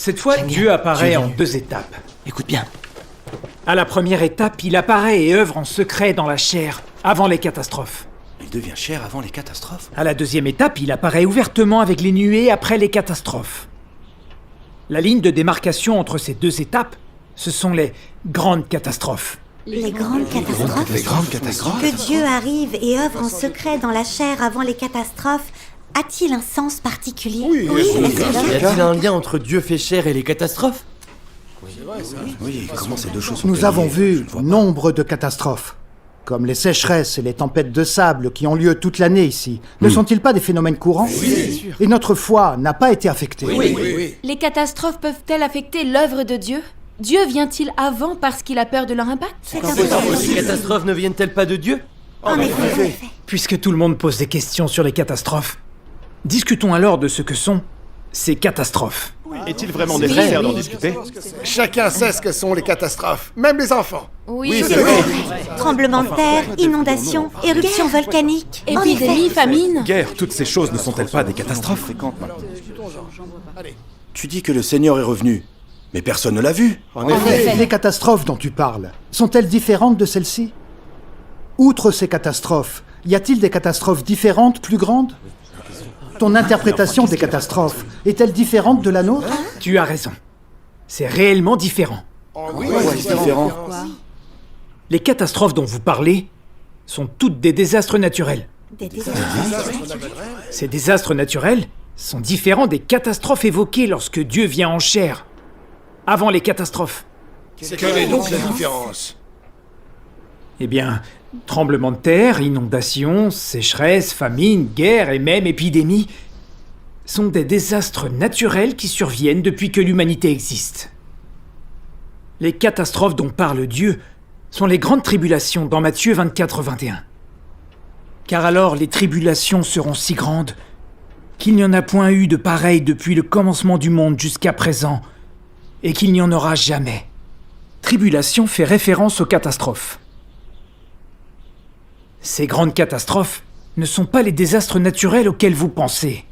Cette fois, Dieu apparaît en deux étapes. Écoute bien. À la première étape, il apparaît et œuvre en secret dans la chair, avant les catastrophes. Il devient chair avant les catastrophes. À la deuxième étape, il apparaît ouvertement avec les nuées après les catastrophes. La ligne de démarcation entre ces deux étapes, ce sont les grandes catastrophes. Les grandes catastrophes. Les grandes catastrophes. Que Dieu arrive et œuvre en secret dans la chair avant les catastrophes, a-t-il un sens particulier? Oui, Y a-t-il un lien entre Dieu fait chair et les catastrophes? Oui, comment ces deux choses sont Nous avons reliées, vu je ne vois pas. nombre de catastrophes, comme les sécheresses et les tempêtes de sable qui ont lieu toute l'année ici. Ne sont-ils pas des phénomènes courants? Oui. Et notre foi n'a pas été affectée. Oui. Les catastrophes peuvent-elles affecter l'œuvre de Dieu? Dieu vient-il avant parce qu'il a peur de leur impact? Les catastrophes ne viennent-elles pas de Dieu? En effet. Puisque tout le monde pose des questions sur les catastrophes, discutons alors de ce que sont ces catastrophes. Est-il vraiment nécessaire d'en discuter? Chacun sait ce que sont les catastrophes, même les enfants. Oui, c'est vrai. Tremblements de terre, inondations, éruptions volcaniques. En épidémie, effet. famine. Guerre, toutes ces choses ne sont-elles pas des catastrophes? Tu dis que le Seigneur est revenu, mais personne ne l'a vu. En effet. Les catastrophes dont tu parles, sont-elles différentes de celles-ci? Outre ces catastrophes, y a-t-il des catastrophes différentes, plus grandes? Ton interprétation des catastrophes est-elle différente de la nôtre? Tu as raison. C'est réellement différent. Oui, c'est différent. Les catastrophes dont vous parlez sont toutes des désastres naturels. Des désastres. Ces désastres naturels sont différents des catastrophes évoquées lorsque Dieu vient en chair, avant les catastrophes. Quelle est donc la différence? Eh bien, tremblements de terre, inondations, sécheresses, famines, guerres et même épidémies sont des désastres naturels qui surviennent depuis que l'humanité existe. Les catastrophes dont parle Dieu sont les grandes tribulations dans Matthieu 24, 21. Car alors les tribulations seront si grandes qu'il n'y en a point eu de pareilles depuis le commencement du monde jusqu'à présent, et qu'il n'y en aura jamais. Tribulation fait référence aux catastrophes. Ces grandes catastrophes ne sont pas les désastres naturels auxquels vous pensez.